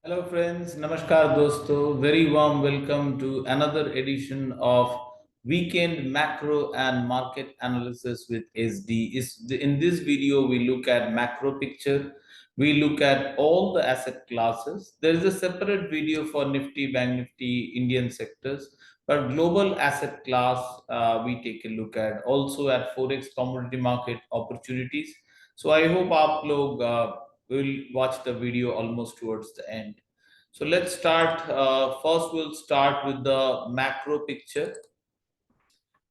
Hello friends, Namaskar dosto. Very warm welcome to another edition of Weekend Macro and Market Analysis with SD. In this video, we look at macro picture. We look at all the asset classes. There is a separate video for Nifty, Bank Nifty, Indian sectors. But global asset class, we take a look at. Also at Forex commodity market opportunities. So I hope आप लोग will watch the video almost towards the end. So let's start. First, we'll start with the macro picture.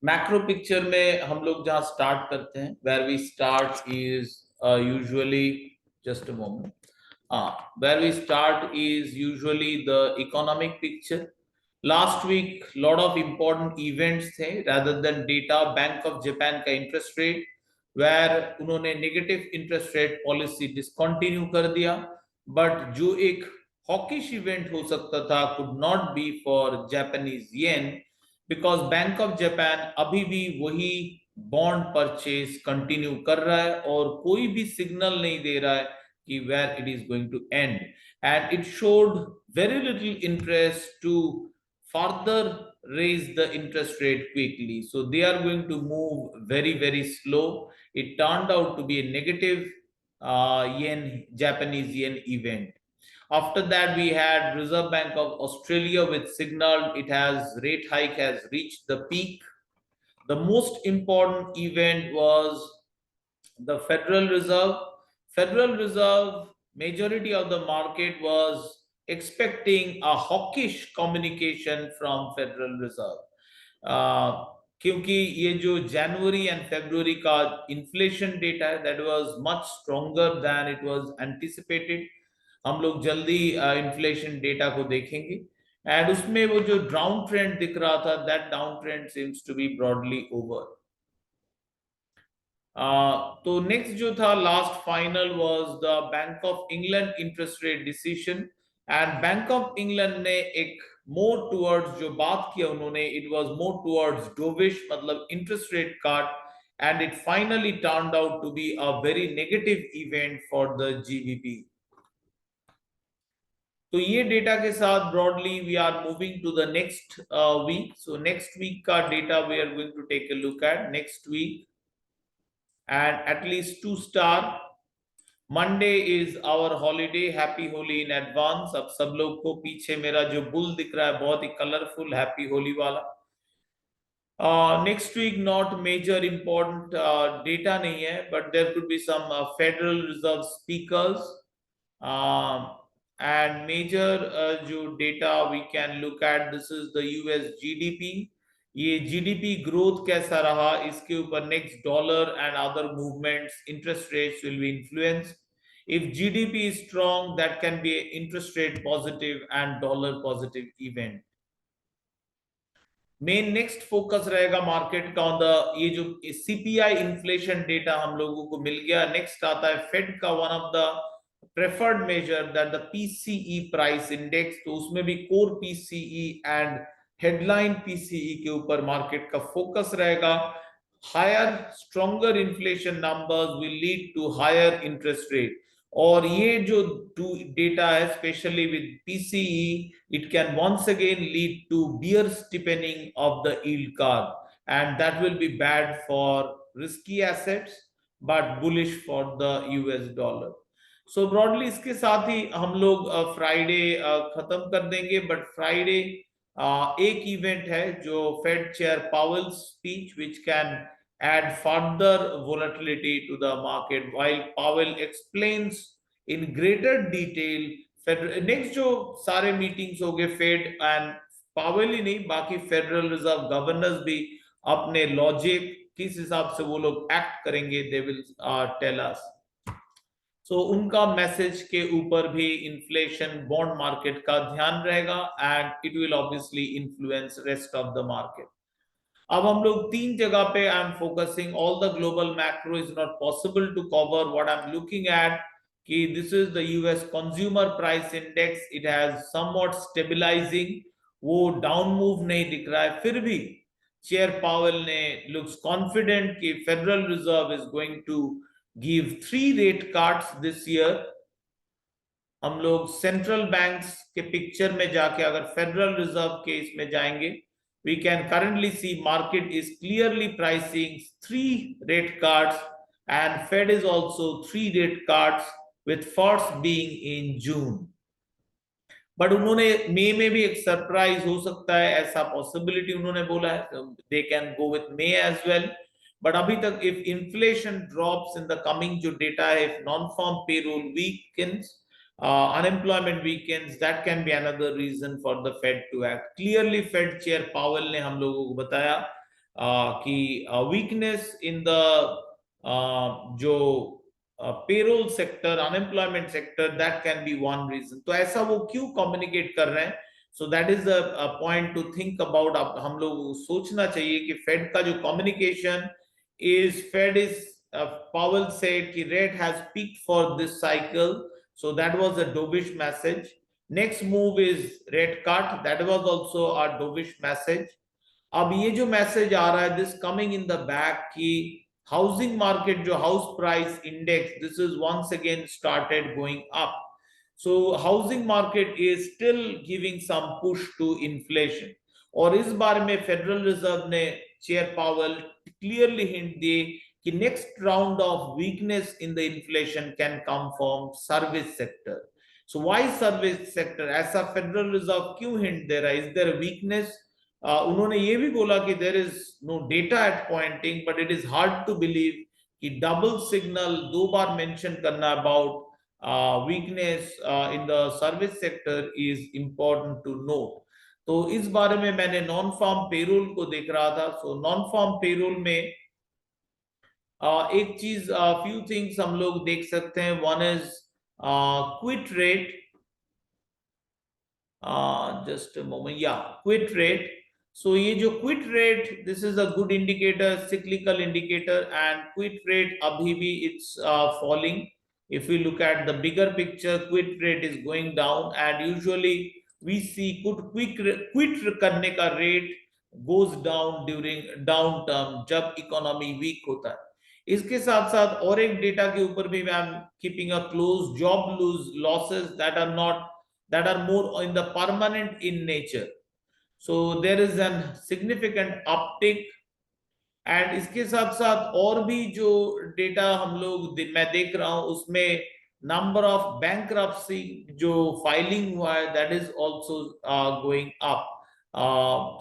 Macro picture में हम लोग जहाँ start करते हैं, where we start is usually just a moment. Where we start is usually the economic picture. Last week, lot of important events थे. Rather than data, Bank of Japan का interest rate, where उन्होंने negative interest rate policy discontinue कर दिया. But जो एक hawkish event हो सकता था could not be for Japanese yen, because Bank of Japan अभी भी वही bond purchase continue कर रहा है और कोई भी signal नहीं दे रहा है कि where it is going to end, and it showed very little interest to further raise the interest rate quickly. So they are going to move very slow. It turned out to be a negative Japanese yen event. After that, we had Reserve Bank of Australia with signal it has rate hike has reached the peak. The most important event was the Federal Reserve. Federal Reserve, majority of the market was expecting a hawkish communication from Federal Reserve. क्योंकि ये जो जनवरी and फरवरी का inflation data है that was much stronger than it was anticipated. हम लोग जल्दी inflation data को देखेंगे एंड उसमें वो जो डाउन ट्रेंड दिख रहा था that down trend seems to be broadly over. तो नेक्स्ट जो था last final was the bank of England interest rate decision, and bank of England ने एक मोर टुवर्ड्स जो बात किया उन्होंने, it was more towards dovish, मतलब interest rate cut, and it finally turned out to be a very negative event for the GBP. तो ये data के साथ broadly we are moving to the next week. So next week का data we are going to take a look at next week, and at least 2 star. Monday is our holiday. Happy Holi in advance. अब सब लोग को पीछे मेरा जो bull दिख रहा है बहुत ही कलरफुल हैप्पी होली वाला. Next week not major important data नहीं है, but there could be some Federal Reserve speakers, and major जो data we can look at. This is the US GDP. ये जीडीपी ग्रोथ कैसा रहा इसके ऊपर next dollar and other movements, interest rates will be influenced. If GDP is strong that can B interest rate positive and dollar positive event. Main next focus रहेगा market का on the ये जो CPI inflation data हम लोगों को मिल गया. Next आता है फेड का one of the preferred measure that the PCE price index. तो उसमें भी core PCE and headline PCE के ऊपर मार्केट का फोकस रहेगा. Higher stronger inflation numbers will lead to higher interest rate, और ये जो डेटा है specially with PCE, it can once again lead to bear steepening of the yield curve, and that will be bad for risky assets but bullish for the US dollar. So broadly इसके साथ ही हम लोग Friday खत्म कर देंगे. But Friday एक event है जो Fed chair Powell speech which can add further volatility to the market while Powell explains in greater detail. Next जो सारे मीटिंग्स हो गए फेड एंड पावेल ही नहीं, बाकी फेडरल रिजर्व गवर्नर्स भी अपने लॉजिक किस हिसाब से वो लोग एक्ट करेंगे दे विल टेल अस. सो उनका मैसेज के ऊपर भी इन्फ्लेशन बॉन्ड मार्केट का ध्यान रहेगा and it will obviously influence rest of the market. अब हम लोग तीन जगह पे I am focusing. All the global macro is not possible to cover. What I am looking at कि this is the US consumer price index. It has somewhat stabilising, वो down move नहीं दिख रहा है. फिर भी चेयर पावेल ने looks confident कि federal reserve is going to give 3 rate cuts this year. हम लोग सेंट्रल बैंक्स के पिक्चर में जाके अगर फेडरल रिजर्व के इसमें जाएंगे, we can currently see market is clearly pricing 3 rate cuts and Fed is also 3 rate cuts with first being in June. But उन्होंने मई में भी एक सरप्राइज हो सकता है, ऐसा पॉसिबिलिटी उन्होंने बोला है, they can go with May as well. But अभी तक if inflation drops in the coming जो डेटा है, if non farm payroll weakens, unemployment weakens, that can be another reason for the Fed to act. Clearly Fed chair Powell ने हम लोगों को बताया कि वीकनेस इन द जो payroll sector, unemployment sector, that can be one reason. तो ऐसा वो क्यों कम्युनिकेट कर रहे हैं? So that is a point to think about. अब हम लोग सोचना चाहिए कि फेड का जो communication is, Fed is Powell said कि rate has peaked for this cycle, so that was a dovish message. Next move is rate cut, that was also a dovish message. अब ये जो मैसेज आ रहा है, this coming in the back कि housing market जो house price index, this is once again started going up. So housing market is still giving some push to inflation. और इस बारे में फेडरल रिजर्व ने, चेयर पावेल क्लियरली हिंट दिए कि next round of weakness in the inflation can come from service sector. So why service sector? ऐसा Federal Reserve क्यों hint दे रहा है? Is there weakness? उन्होंने ये भी बोला कि there is no data at pointing, but it is hard to believe कि डबल सिग्नल 2 बार मेंशन करना about weakness in the service sector is important to note. तो इस बारे में मैंने नॉन फार्म पेरोल को देख रहा था. सो नॉन फार्म पेरोल में एक चीज, फ्यू थिंग्स हम लोग देख सकते हैं. One is quit rate. just a moment, yeah, quit rate. So ये जो quit rate, this is a good indicator, cyclical indicator, and quit rate अभी भी it's falling. If we look at the bigger picture, quit rate is going down, and usually we see quit करने का rate goes down during downturn, जब economy weak होता है. इसके साथ साथ और एक डेटा के ऊपर भी I am keeping a close, job losses that are more in the permanent in nature. So there is a significant uptick. And इसके साथ साथ और भी जो डेटा हम लोग मैं देख रहा हूं, उसमें नंबर ऑफ बैंक्रप्सी जो फाइलिंग हुआ है, that is also going up.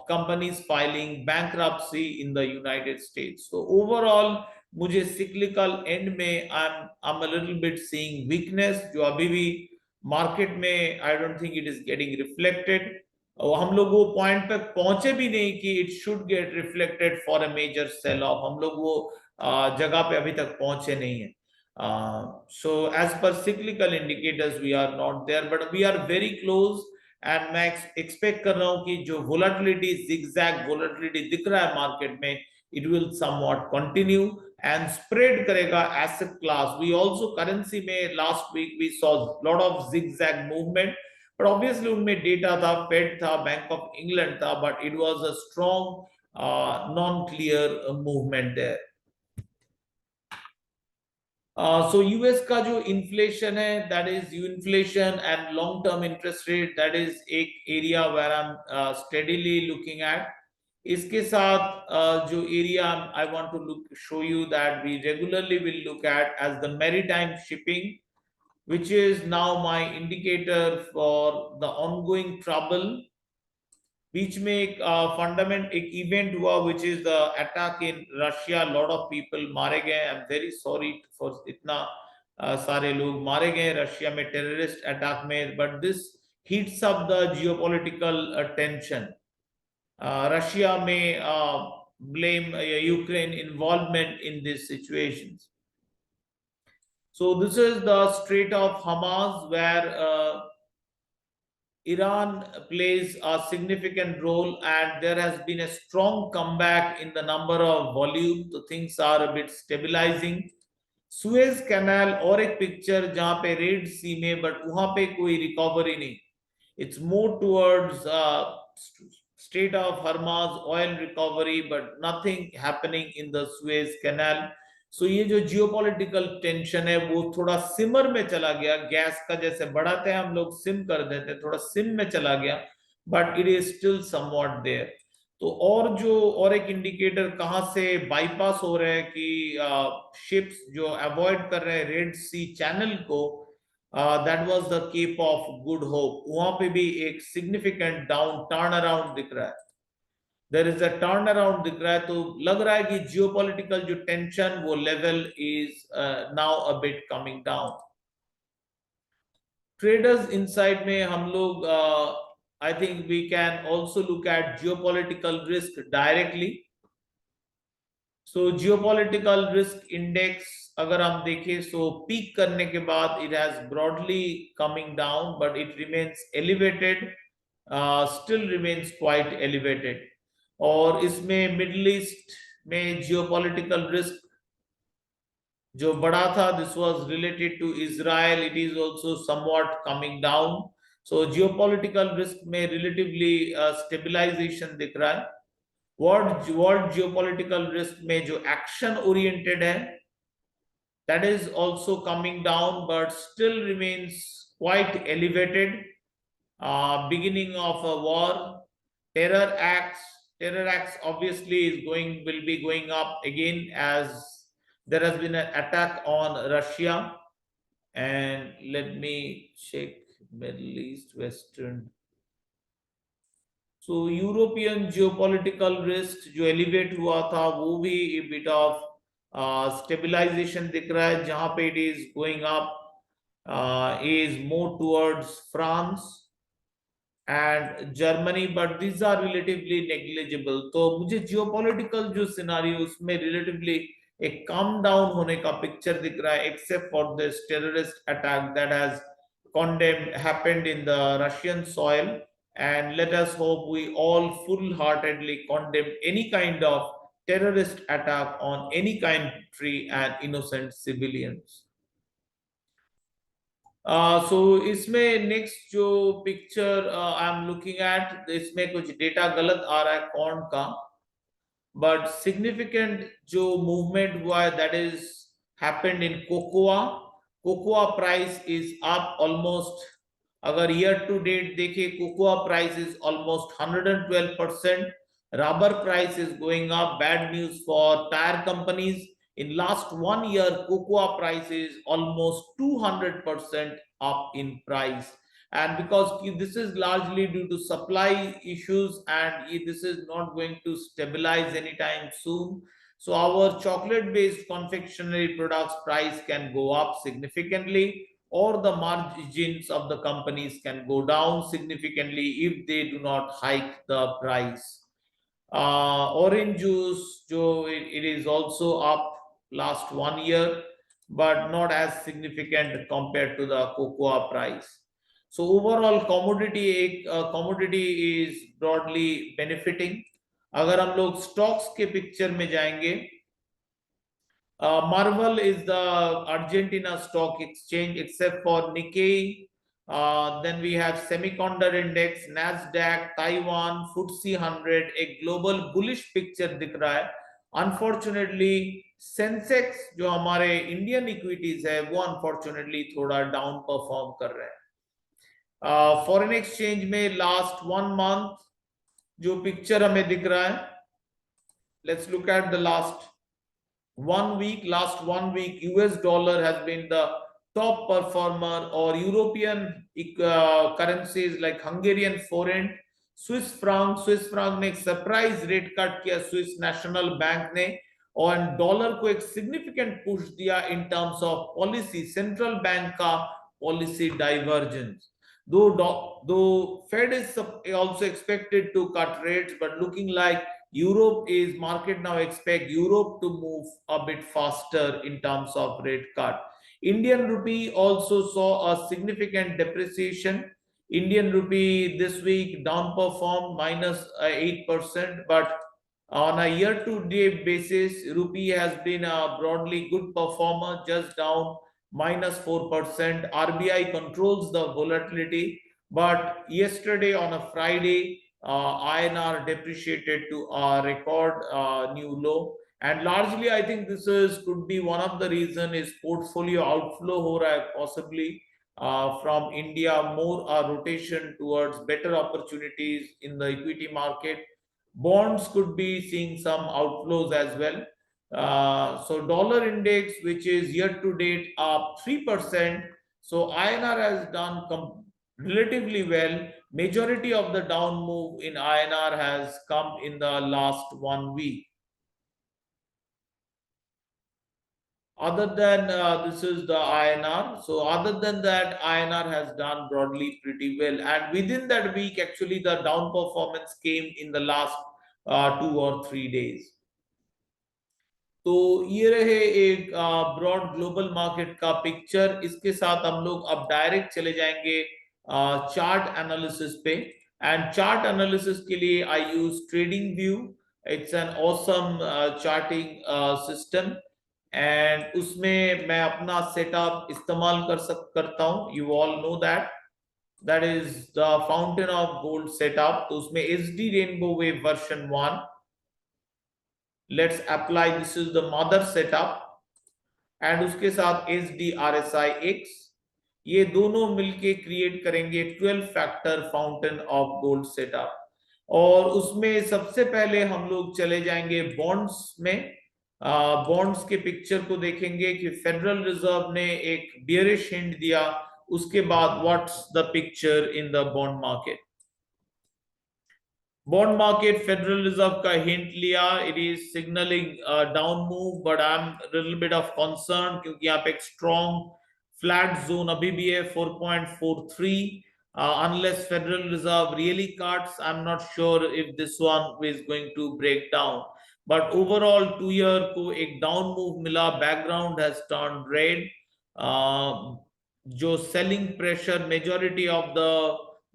Companies filing bankruptcy in the United states. तो ओवरऑल मुझे सिक्लिकल एंड में I am a little bit seeing weakness, जो अभी भी मार्केट में I don't think it is getting reflected. और हम लोग वो पॉइंट पे पहुंचे भी नहीं कि it should get reflected for a major sell off. हम लोग वो जगह पे अभी तक पहुंचे नहीं है. So as per cyclical indicators we are not there, but we are very close. And मैं एक्सपेक्ट कर रहा हूं कि जो वोलेटिलिटी, जिगजैग वोलेटिलिटी दिख रहा है मार्केट में, it will somewhat continue and spread करेगा asset class. We also currency में last week we saw lot of zigzag movement, but obviously उनमें data था, Fed था, Bank of England था, but it was a strong non-clear movement there. So US का जो inflation है, that is inflation and long-term interest rate, that is एक area where I'm steadily looking at. इसके साथ जो area I want to look show you that we regularly will look at as the maritime shipping, which is now my indicator for the ongoing trouble. बीच में एक fundament एक event हुआ which is the attack in Russia. lot of people मारे गए. I'm very sorry for इतना सारे लोग मारे गए रशिया में टेररिस्ट अटैक में, but this heats up the geopolitical tension. Russia may blame Ukraine involvement in these situations. So this is the Strait of Hormuz, where Iran plays a significant role, and there has been a strong comeback in the number of volume. So things are a bit stabilizing. Suez Canal और एक picture जहां पे red सी में, but वहां पे कोई recovery नहीं. It's more towards Strait of Hormuz oil recovery, but nothing happening in the Suez Canal. सो ये जो जियोपॉलिटिकल टेंशन है वो थोड़ा सिमर में चला गया, गैस का जैसे बढ़ाते हैं हम लोग सिम कर देते, थोड़ा सिम में चला गया, but it is still somewhat there. तो और एक इंडिकेटर कहां से बाईपास हो रहे हैं कि शिप्स जो अवॉइड कर रहे हैं रेड सी चैनल को, that was the Cape of Good Hope, वहां पे भी एक सिग्निफिकेंट डाउन टर्न अराउंड दिख रहा है, there is a turn around दिख रहा है। तो लग रहा है कि जियोपॉलिटिकल जो टेंशन वो level is now a bit coming down. Traders inside में हम लोग I think we can also look at geopolitical risk directly. So geopolitical risk index अगर हम देखें, सो पीक करने के बाद it has broadly coming down, but it remains elevated, still remains quite elevated. और इसमें मिडिल ईस्ट में geopolitical risk जो बड़ा था, this was related to Israel, it is also somewhat coming down. So geopolitical risk में relatively stabilisation दिख रहा है। वर्ल्ड जियोपॉलिटिकल रिस्क में जो एक्शन ओरिएंटेड है, that is also coming down but still remains quite elevated. Beginning of a war, terror acts obviously will be going up again, as there has been an attack on Russia. And let me check Middle East, Western. So European geopolitical risk जो elevate हुआ था वो भी bit of stabilization दिख रहा है, जहां पे it is going up is more towards France and Germany, but these are relatively negligible. तो मुझे जियोपॉलिटिकल जो सिनारियो उसमें रिलेटिवली एक कम डाउन होने का पिक्चर दिख रहा है, except for this terrorist attack that has condemned happened in the Russian soil, and let us hope we all full-heartedly condemn any kind of terrorist attack on any country and innocent civilians. So इसमें next जो picture I am looking eight, इसमें कुछ data गलत आ रहा है corn का, but significant जो movement हुआ है that is happened in cocoa. Cocoa price is up almost, अगर ईयर टू डेट देखिए cocoa price is almost 112%। Rubber price is going up, bad news for tyre companies. In last 1 year, cocoa price is almost 200% up in price. And because this is largely due to supply issues and this is not going to stabilize anytime soon. So our chocolate-based confectionery products price can go up significantly, or the margins of the companies can go down significantly if they do not hike the price. Orange juice, it is also up last 1 year, but not as significant compared to the cocoa price. So overall commodity is broadly benefiting. अगर हम लोग stocks के picture में जाएंगे, Marvel is the Argentina stock exchange except for Nikkei. Then we have semiconductor index, Nasdaq, Taiwan, FTSE 100, एक global bullish picture दिख रहा है। Unfortunately, सेंसेक्स जो हमारे इंडियन इक्विटीज है वो अनफॉर्चुनेटली थोड़ा डाउन परफॉर्म कर रहे हैं। फॉरेन एक्सचेंज में लास्ट 1 मंथ जो पिक्चर हमें दिख रहा है, let's look at the last 1 week. Last 1 week, US dollar has been the top performer, or European currencies like Hungarian forint, Swiss franc ने एक सरप्राइज रेट कट किया Swiss national bank ने, और डॉलर को एक सिग्निफिकेंट पुश दिया in terms of policy, central bank का policy divergence. Though Fed is also expected to cut rates, but looking like market now expect Europe to move a bit faster in terms of rate cut. Indian rupee also saw a significant depreciation. Indian rupee this week down performed -8%, but on a year-to-date basis, rupee has been a broadly good performer, just down -4%. RBI controls the volatility, but yesterday on a Friday, INR depreciated to a record new low, and largely I think this is could be one of the reason is portfolio outflow ho raha hai, possibly from India, more rotation towards better opportunities in the equity market. Bonds could be seeing some outflows as well. So dollar index, which is year to date up 3%, so INR has done relatively well. Majority of the down move in INR has come in the last 1 week. Other than this is the INR. So other than that, INR has done broadly pretty well. And within that week, actually, the down performance came in the last 2 or 3 days. तो ये रहे एक broad global market का picture. इसके साथ हम लोग अब डायरेक्ट चले जाएंगे चार्ट एनालिसिस पे. एंड चार्ट एनालिसिस के लिए I use trading view. It's an awesome charting system and उसमें मैं अपना सेटअप इस्तेमाल करता हूं. You all know that is the fountain of gold setup. तो उसमें SD rainbow wave version 1. Let's apply, this is the mother setup and उसके साथ SD RSI X. ये दोनों मिलके क्रिएट करेंगे 12 factor fountain of gold setup. और उसमें सबसे पहले हम लोग चले जाएंगे बॉन्ड्स में. बॉन्ड्स के पिक्चर को देखेंगे कि फेडरल रिजर्व ने एक बियरिश हिंट दिया. उसके बाद what's the picture in the bond market. Bond market, Federal Reserve का hint लिया. It is signaling a down move, but I'm a little bit of concern क्योंकि यहाँ पे एक strong flat zone अभी भी है 4.43. Unless Federal Reserve really cuts, I'm not sure if this one is going to break down. But overall 2 year को एक down move मिला. Background has turned red. जो selling pressure majority of the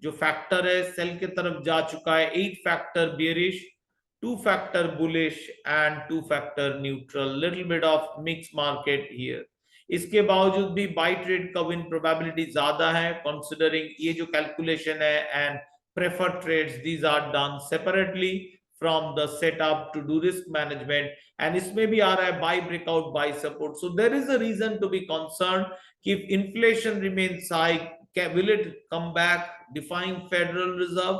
जो factor है sell के तरफ जा चुका है. 8 factor bearish, 2 factor bullish and 2 factor neutral. Little bit of mix market here. इसके बावजूद भी बाय ट्रेड का विन प्रोबेबिलिटी ज्यादा है कंसीडरिंग ये जो कैलकुलेशन है. And preferred trades these are done separately from the setup to do risk management. And इसमें भी आ रहा है buy breakout buy support. So there is a reason to be concern कि if inflation remains high, will it come back, defying Federal Reserve?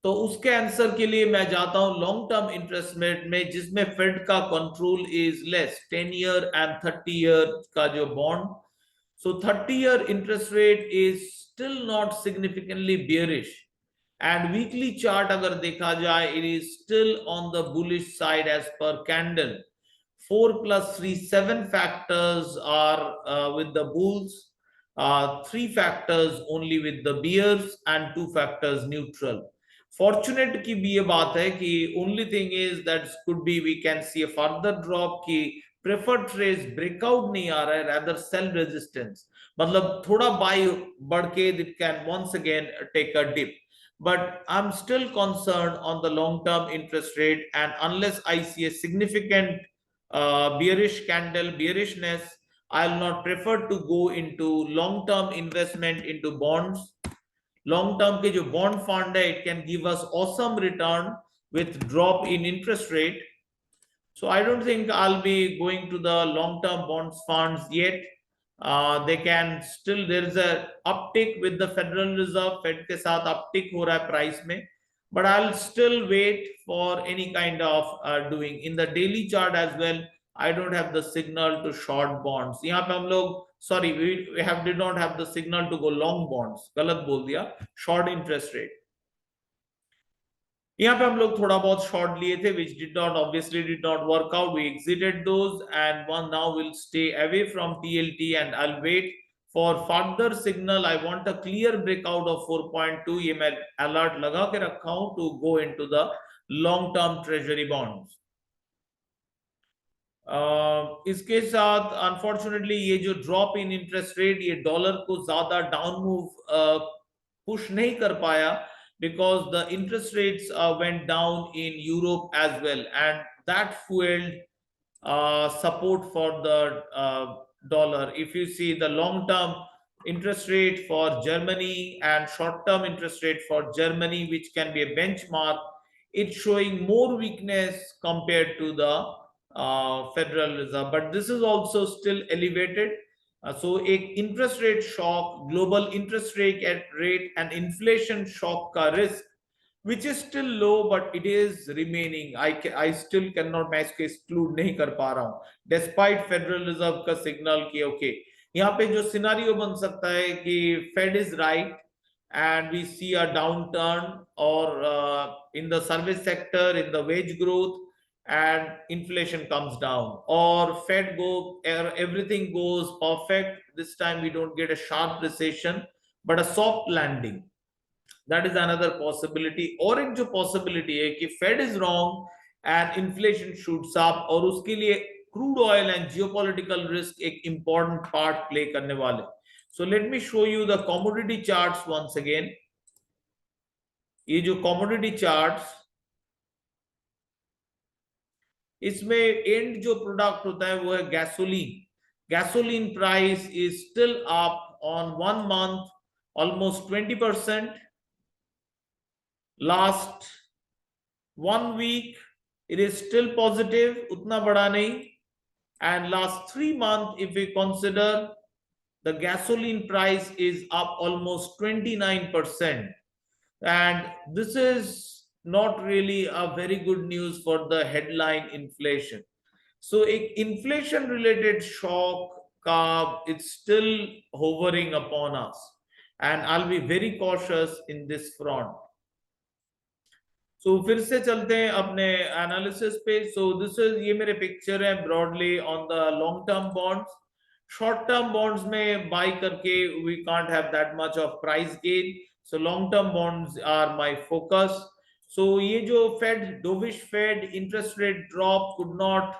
तो उसके answer के लिए मैं जाता हूं लॉन्ग टर्म इंटरेस्ट रेट में, जिसमें फेड का control is less. 10 year and 30 year का जो bond. So 30 year interest rate is still not significantly bearish. And weekly chart अगर देखा जाए, it is still on the bullish side as per candle. 4 + 3 7 factors are with the bulls. 3 factors only with the bears and 2 factors neutral. Fortunate की भी ये बात है कि only thing is that could be we can see a further drop कि preferred trades breakout नहीं आ रहा है, rather sell resistance. मतलब थोड़ा buy बढ़ के it can once again take a dip. But I'm still concerned on the long-term interest rate, and unless I see a significant bearish candle, bearishness, I'll not prefer to go into long-term investment into bonds. Long-term के जो bond fund है, it can give us awesome return with drop in interest rate. So I don't think I'll be going to the long-term bonds funds yet. They can still, there is a uptick with the Federal Reserve. Fed के साथ uptick हो रहा है price में. But I'll still wait for any kind of doing. In the daily chart as well, I don't have the signal to short bonds. यहाँ पे हम लोग, sorry, we did not have the signal to go long bonds. गलत बोल दिया. Short interest rate. यहाँ पे हम लोग थोड़ा बहुत short लिए थे, which obviously did not work out. We exited those, and one now will stay away from TLT, and I'll wait for further signal. I want a clear breakout of 4.2. ये मैं alert लगा के रखा हूँ to go into the long term treasury bonds. इसके साथ unfortunately ये जो ड्रॉप इन इंटरेस्ट रेट, ये डॉलर को ज्यादा डाउन मूव पुश नहीं कर पाया, because the interest rates went down in Europe as well, and that fueled support for the dollar. If you see the long term interest rate for Germany and short term interest rate for Germany, which can be a benchmark, it's showing more weakness compared to the Federal Reserve, but this is also still elevated. So a interest rate shock, global interest rate and inflation shock का risk, which is still low, but it is remaining. I still cannot, मैं इसको exclude नहीं कर पा रहा हूँ, despite Federal Reserve का signal कि okay, यहाँ पे जो सिनारियो बन सकता है कि Fed is right and we see a downturn or in the service sector, in the wage growth, and inflation comes down, or Fed everything goes perfect. This time we don't get a sharp recession, but a soft landing. That is another possibility. और एक जो possibility है कि Fed is wrong and inflation shoots up, और उसके लिए crude oil and geopolitical risk एक important part play करने वाले. So let me show you the commodity charts once again. ये जो commodity charts, इसमें एंड जो प्रोडक्ट होता है वो है gasoline. Gasoline price is still up on 1 month almost 20%. Last 1 week it is still positive, उतना बड़ा नहीं. And last 3 months, if we consider, the gasoline price is up almost 29%. And this is not really a very good news for the headline inflation. So inflation related shock it's still hovering upon us, and I'll be very cautious in this front. So फिर से चलते हैं अपने analysis पे. So this is, ये मेरे picture है broadly on the long term bonds. Short term bonds में buy करके we can't have that much of price gain. So long term bonds are my focus. So ये जो Fed, dovish Fed interest rate drop could not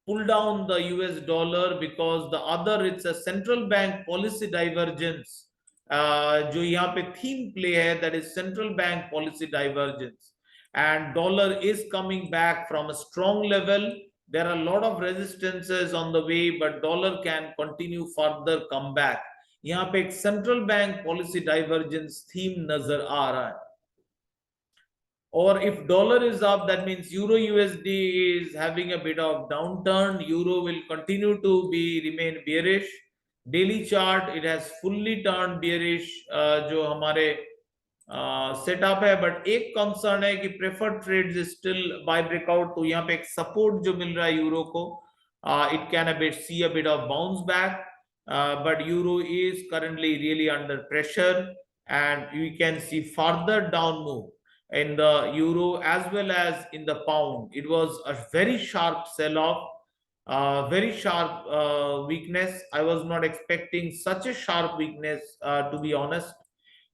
pull down the US dollar because the other, it's a central bank policy divergence. जो यहाँ पे theme play है, that is central bank policy divergence. And dollar is coming back from a strong level. There are a lot of resistances on the way, but dollar can continue further come back. यहाँ पे एक central bank policy divergence theme नजर आ रहा है. Or if dollar is up, that means Euro USD is having a bit of downturn. Euro will continue to remain bearish. Daily chart, it has fully turned bearish. जो हमारे setup है, but एक concern है कि preferred trades still buy breakout. तो यहाँ पे एक सपोर्ट जो मिल रहा है यूरो को, it can see a bit of bounce back, but euro is currently really under pressure, and we can see further down move in the euro as well as in the pound. It was a very sharp sell-off, very sharp weakness. I was not expecting such a sharp weakness, to be honest.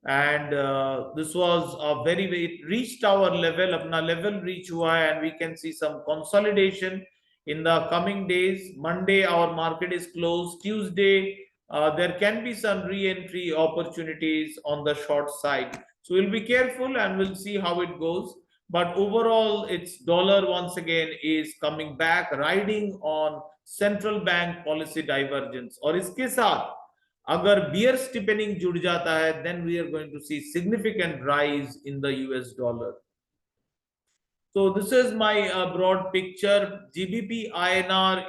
And this was a it reached our level, apna level reach hua hai, and we can see some consolidation in the coming days. Monday our market is closed. Tuesday there can be some re-entry opportunities on the short side. So we'll be careful and we'll see how it goes. But overall, it's dollar once again is coming back, riding on central bank policy divergence. और इसके साथ अगर bear steepening जुड़ जाता है, then we are going to see significant rise in the US dollar. So this is my broad picture. GBP INR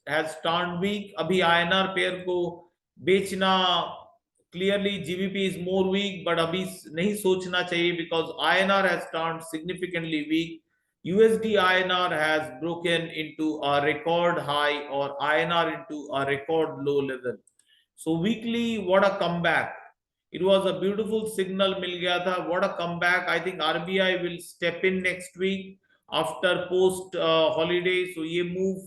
has turned weak. अभी INR pair को बेचना, clearly GBP is more weak, but अभी नहीं सोचना चाहिए because INR has turned significantly weak. USD INR has broken into a record high or INR into a record low level. So weekly, what a comeback. It was a beautiful signal मिल गया था. What a comeback. I think RBI will step in next week after post holiday. So ये move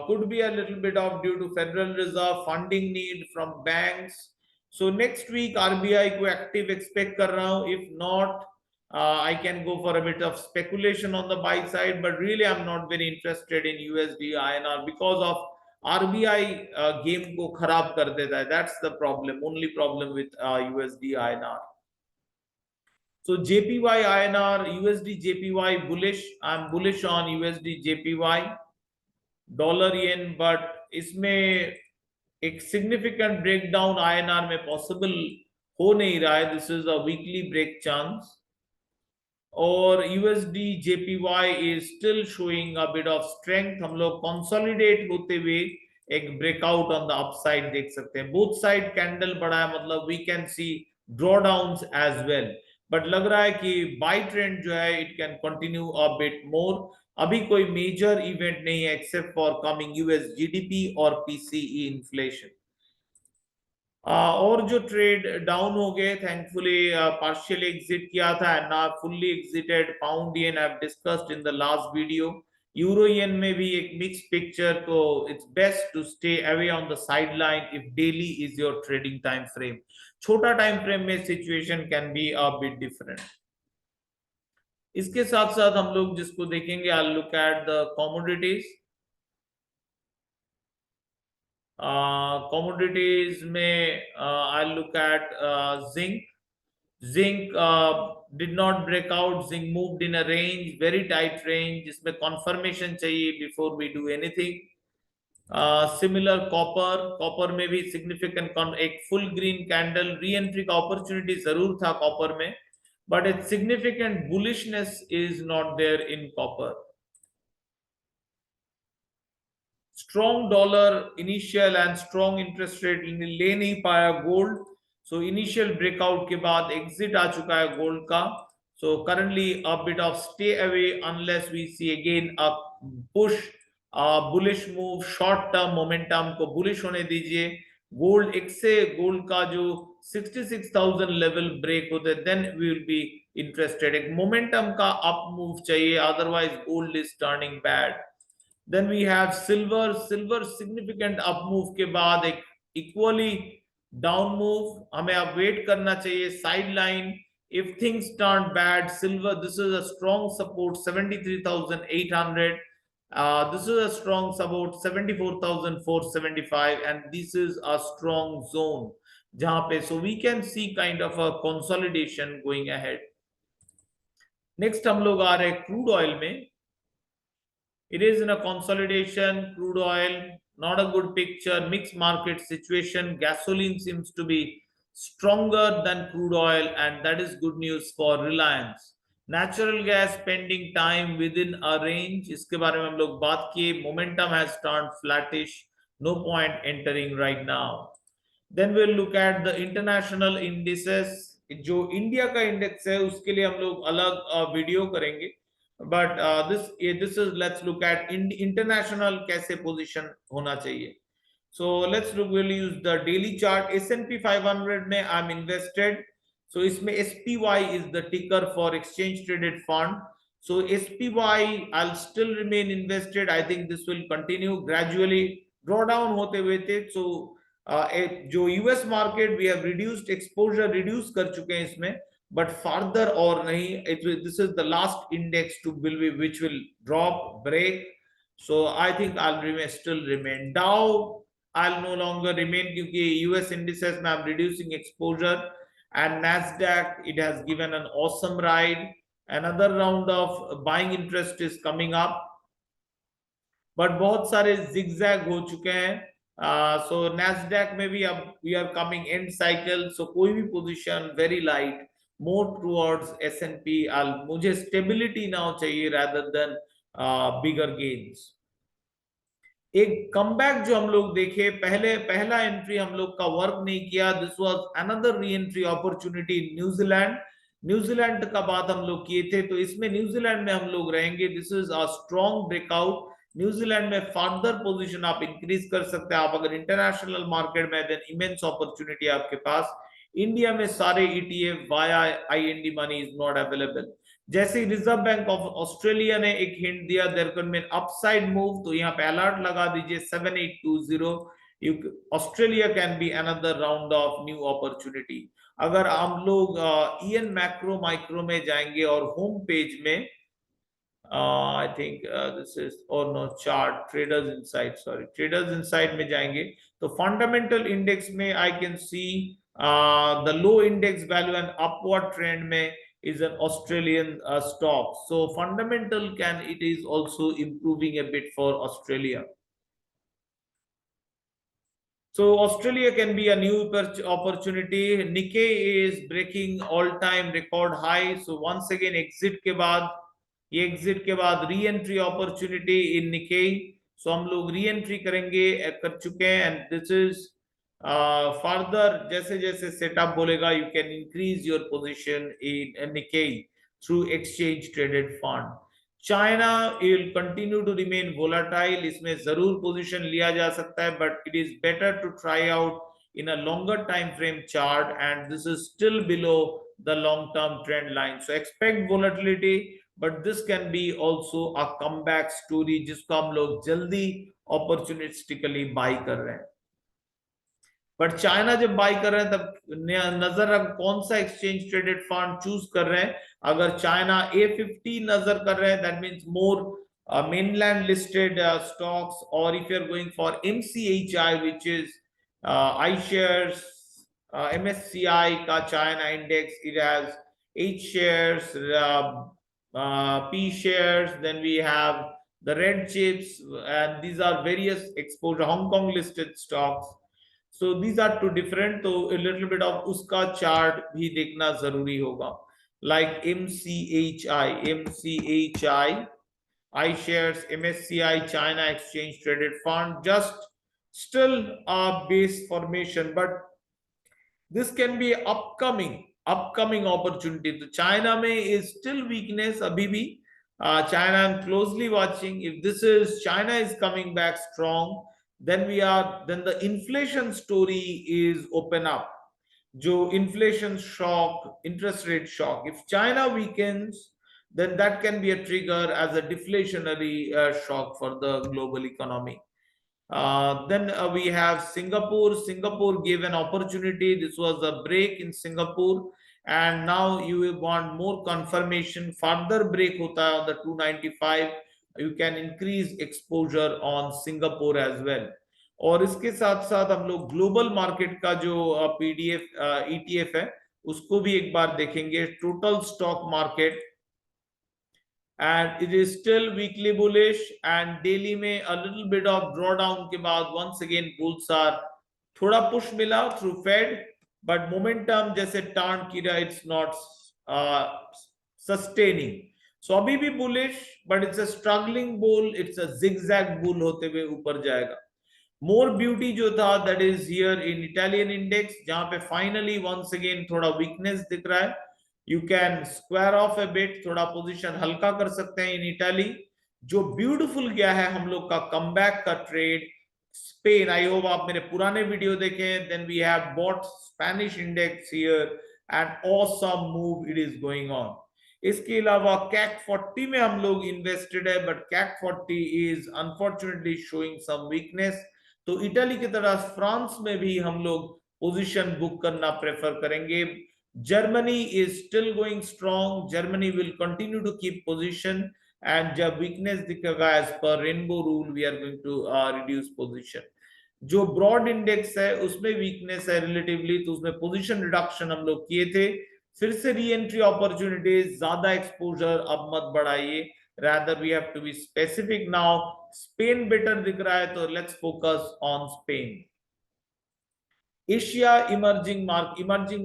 could be a little bit of due to Federal Reserve funding need from banks. So next week RBI को active expect कर रहा हूँ. If not, I can go for a bit of speculation on the buy side, but really I'm not very interested in USD INR because of RBI game को खराब कर देता है. That's the problem, only problem with USD INR. So JPY INR, USD JPY bullish. I'm bullish on USD JPY. Dollar yen, but इसमें एक significant breakdown INR में possible हो नहीं रहा है. This is a weekly break chance. और USD JPY is still showing a bit of strength. हम लोग कंसोलिडेट होते हुए एक ब्रेकआउट ऑन द अपसाइड देख सकते हैं। बोथ साइड कैंडल बढ़ा है, मतलब we can see drawdowns as well, but लग रहा है कि बाय ट्रेंड जो है it can continue a bit more. अभी कोई मेजर इवेंट नहीं है except for coming US GDP और पीसीई इन्फ्लेशन। और जो ट्रेड डाउन हो गए, थैंकफुली पार्शियली एग्जिट किया था and now fully exited. Pound yen I have discussed in the last video. Euro yen में भी एक मिक्स पिक्चर, तो it's best to stay away on the sideline if daily is your trading time frame. छोटा time frame में situation can be a bit different. इसके साथ साथ हम लोग जिसको देखेंगे, I look at the commodities. commodities में I look at zinc. Zinc did not break out. Zinc moved in a range, very tight range, जिसमें confirmation चाहिए before we do anything. Similar copper में भी significant एक full green candle re-entry का opportunity जरूर था copper में, but its significant bullishness is not there in copper. Strong dollar initial and strong interest rate ले नहीं पाया गोल्ड। सो इनिशियल ब्रेकआउट के बाद एग्जिट आ चुका है गोल्ड का। So currently a bit of stay away unless we see again a push bullish move. Short term momentum को bullish होने दीजिए। गोल्ड एक से गोल्ड का जो 66,000 लेवल ब्रेक होते then we will be interested. एक मोमेंटम का अप मूव चाहिए, otherwise gold is turning bad. Then we have silver. Silver significant up move के बाद एक equally down move। हमें अब wait करना चाहिए sideline। If things turn bad, silver, this is a strong support 73,800. This is a strong support 74,475, and this is a strong zone जहां पे so we can see kind of a consolidation going ahead. Next हम लोग आ रहे हैं crude oil में। It is in a consolidation. Crude oil, not a good picture. Mixed market situation. Gasoline seems to be stronger than crude oil, and that is good news for Reliance. Natural gas spending time within a range. इसके बारे में हम लोग बात किए। Momentum has turned flattish. No point entering right now. Then we'll look at the international indices. जो India का index है उसके लिए हम लोग अलग वीडियो करेंगे, but this is let's look at international कैसे पोजीशन होना चाहिए। So let's look, we'll use the daily chart. S&P 500 में I'm invested. So इसमें SPY is the ticker for exchange traded fund. So SPY I'll still remain invested. I think this will continue gradually drawdown होते हुए थे। So जो US market we have reduced exposure, reduce कर चुके हैं इसमें, but further or nahi, this is the last index to which will drop break. So I think I'll still remain. Dow I'll no longer remain क्योंकि US indices में I'm reducing exposure, and Nasdaq it has given an awesome ride. Another round of buying interest is coming up, but बहुत सारे zigzag हो चुके हैं। so Nasdaq में भी अब we are coming end cycle, so कोई भी position very light, more towards S&P। मुझे stability now चाहिए rather than bigger gains। एक कमबैक जो हम लोग देखे, पहला एंट्री हम लोग का वर्क नहीं किया। This was another re entry opportunity in New Zealand. New Zealand का बात हम लोग किए थे, तो इसमें न्यूजीलैंड में हम लोग रहेंगे। This is a strong breakout. New Zealand में फर्दर पोजीशन आप इंक्रीज कर सकते हैं। आप अगर इंटरनेशनल मार्केट में, देन इमेंस अपॉर्चुनिटी आपके पास। इंडिया में सारे ETF via IND money is not available. जैसे ही रिजर्व बैंक ऑफ ऑस्ट्रेलिया ने एक हिंट दिया there can be upside move, तो यहाँ पे अलर्ट लगा दीजिए 7820। Australia can be another round of new opportunity. अगर हम लोग ईएन मैक्रो माइक्रो में जाएंगे और होम पेज में आई थिंक दिस इज और no chart traders insight, sorry traders insight में जाएंगे तो फंडामेंटल इंडेक्स में I can see the low index value and upward trend में is an Australian stock. So fundamental it is also improving a bit for Australia. So Australia can be a new opportunity. Nikkei is breaking all-time record high. So once again, exit के बाद re-entry opportunity in Nikkei. So हम लोग re-entry कर चुके हैं, and this is further जैसे जैसे setup बोलेगा, you can increase your position in Nikkei through exchange traded fund. China will continue to remain volatile. इसमें जरूर position लिया जा सकता है, but it is better to try out in a longer time frame chart, and this is still below the long term trend line. So expect volatility, but this can be also a comeback story जिसको हम लोग जल्दी opportunistically buy कर रहे हैं. But China जब by कर रहे हैं तब नजर रख कौन सा एक्सचेंज ट्रेडेड फंड चूज कर रहे हैं. अगर चाइना A50 नजर कर रहे हैं, that means more mainland listed stocks, or if you're going for MCHI, which is iShares MSCI का China index, it has H shares, P shares, then we have the red chips, and these are various exposure Hong Kong listed stocks. So these are two different, तो a little bit of उसका chart भी देखना जरूरी होगा. Like MCHI, iShares, MSCI, China Exchange Traded Fund, just still a base formation, but this can be upcoming opportunity. So China में is still weakness अभी भी. China I'm closely watching. If this is China is coming back strong, then the inflation story is open up. जो inflation shock, interest rate shock, if China weakens, then that can be a trigger as a deflationary shock for the global economy. Then we have Singapore. Singapore gave an opportunity. This was a break in Singapore, and now you will want more confirmation. Further break hota hai on the 295. You can increase exposure on Singapore as well. और इसके साथ साथ हम लोग global market का जो PDF ETF है उसको भी एक बार देखेंगे. Total stock market, and it is still weekly bullish, and daily में a little bit of drawdown के बाद once again bulls are थोड़ा push मिला through Fed, but momentum जैसे turn किया, it's not sustaining. So अभी भी bullish, but it's a struggling bull, it's a zigzag bull होते हुए ऊपर जाएगा. More beauty जो था that is here in Italian index, जहां पे finally once again थोड़ा weakness दिख रहा है. You can square off a bit, थोड़ा पोजीशन हल्का कर सकते हैं in Italy. जो ब्यूटीफुल गया है हम लोग का कमबैक का ट्रेड स्पेन. आई होप आप मेरे पुराने वीडियो देखें. Then we have bought Spanish index here, and awesome move it is going on. इसके अलावा CAC 40 में हम लोग इन्वेस्टेड है, but CAC 40 is unfortunately showing some weakness. तो इटली की तरह फ्रांस में भी हम लोग पोजीशन बुक करना प्रेफर करेंगे. Germany is still going strong. Germany will continue to keep position, and जब वीकनेस दिखेगा as per rainbow rule we are going to reduce position. जो ब्रॉड इंडेक्स है उसमें वीकनेस है रिलेटिवली, तो उसमें पोजीशन रिडक्शन हम लोग किए थे. फिर से री एंट्री अपॉर्चुनिटीज, ज्यादा एक्सपोजर अब मत बढ़ाइए. rather we have to be specific now. Spain better दिख रहा है, तो let's focus on Spain. Asia emerging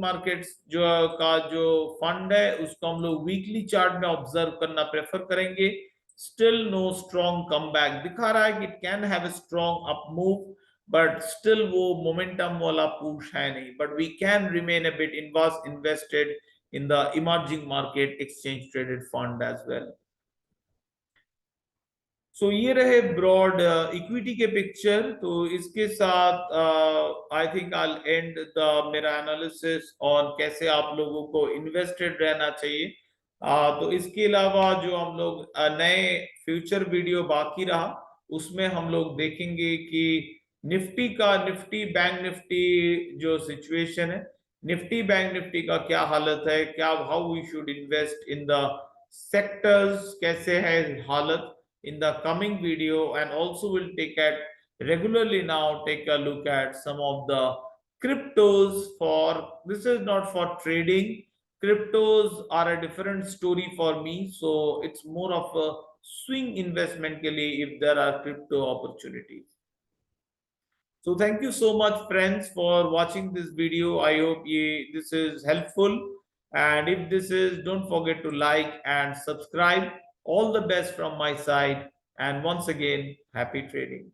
markets जो का जो फंड है उसको हम लोग वीकली चार्ट में ऑब्जर्व करना प्रेफर करेंगे. स्टिल नो स्ट्रॉन्ग कमबैक दिखा रहा है कि it can have a strong up move, but still वो मोमेंटम वाला पुश है नहीं. But we can remain a bit invested in the emerging market exchange traded fund as well. So ये रहे ब्रॉड इक्विटी के पिक्चर. तो इसके साथ I think I will and the मेरा एनालिसिस और कैसे आप लोगों को इन्वेस्टेड रहना चाहिए. तो इसके अलावा जो हम लोग नए फ्यूचर वीडियो बाकी रहा उसमें हम लोग देखेंगे कि निफ्टी बैंक निफ्टी जो सिचुएशन है, निफ्टी बैंक निफ्टी का क्या हालत है, क्या how we should invest in the sectors, कैसे है हालत in the coming video. And also we'll take a look at some of the cryptos. For this is not for trading. Cryptos are a different story for me, so it's more of a swing investment ke liye if there are crypto opportunities. So thank you so much, friends, for watching this video. I hope this is helpful. And if this is, don't forget to like and subscribe. All the best from my side. And once again, happy trading.